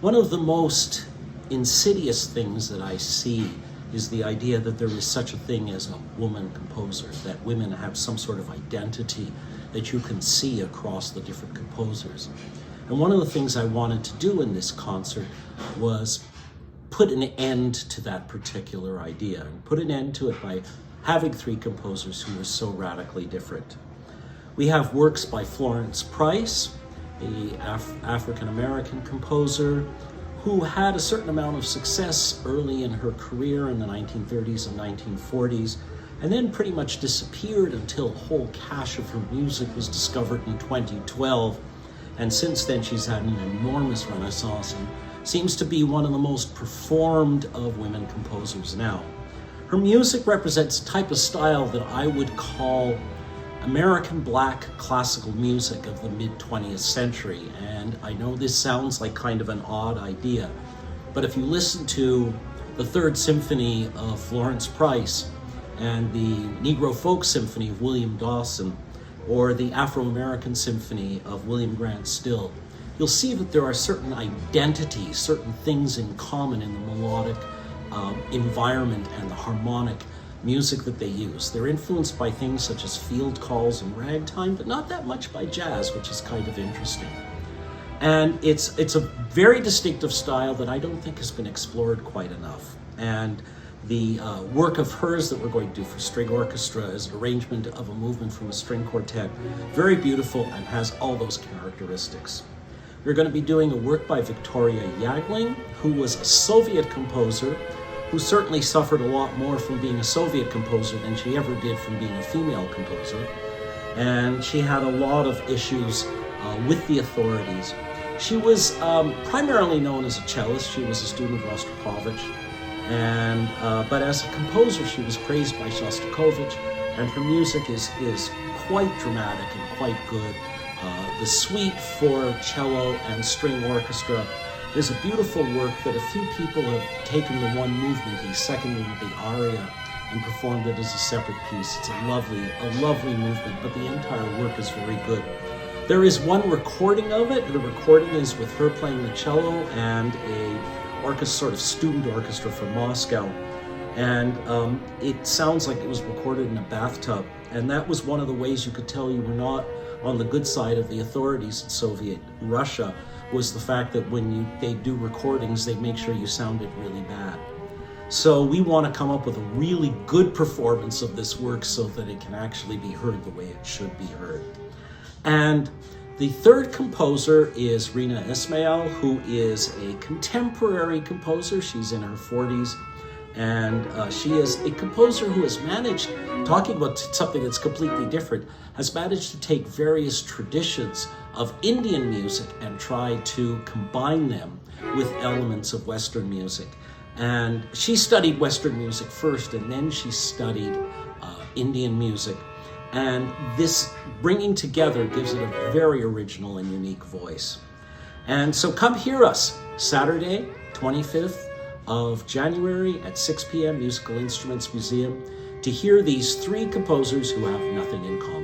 One of the most insidious things that I see is the idea that there is such a thing as a woman composer, that women have some sort of identity that you can see across the different composers. And one of the things I wanted to do in this concert was put an end to that particular idea, and put an end to it by having three composers who were so radically different. We have works by Florence Price, the African-American composer who had a certain amount of success early in her career in the 1930s and 1940s, and then pretty much disappeared until a whole cache of her music was discovered in 2012. And since then, she's had an enormous renaissance and seems to be one of the most performed of women composers now. Her music represents a type of style that I would call American Black classical music of the mid-20th century. And I know this sounds like kind of an odd idea, but if you listen to the Third Symphony of Florence Price and the Negro Folk Symphony of William Dawson, or the Afro-American Symphony of William Grant Still, you'll see that there are certain identities, certain things in common in the melodic environment and the harmonic music that they use. They're influenced by things such as field calls and ragtime, but not that much by jazz, which is kind of interesting. And it's a very distinctive style that I don't think has been explored quite enough. And the work of hers that we're going to do for string orchestra is an arrangement of a movement from a string quartet. Very beautiful and has all those characteristics. We're going to be doing a work by Victoria Yagling, who was a Soviet composer who certainly suffered a lot more from being a Soviet composer than she ever did from being a female composer. And she had a lot of issues with the authorities. She was primarily known as a cellist. She was a student of Rostropovich. And but as a composer, she was praised by Shostakovich, and her music is quite dramatic and quite good. The suite for cello and string orchestra is a beautiful work that a few people have taken the one movement, the second movement, the aria, and performed it as a separate piece. It's a lovely movement, but the entire work is very good. There is one recording of it. The recording is with her playing the cello and a orchestra, sort of student orchestra from Moscow. And it sounds like it was recorded in a bathtub. And that was one of the ways you could tell you were not on the good side of the authorities in Soviet Russia, was the fact that when they do recordings, they make sure you sounded really bad. So we want to come up with a really good performance of this work so that it can actually be heard the way it should be heard. And the third composer is Renee Esmail, who is a contemporary composer. She's in her 40s, and she is a composer who has managed, talking about something that's completely different, has managed to take various traditions of Indian music and try to combine them with elements of Western music. And she studied Western music first, and then she studied Indian music. And this bringing together gives it a very original and unique voice. And so come hear us Saturday, 25th of January at 6 p.m. Musical Instruments Museum to hear these three composers who have nothing in common.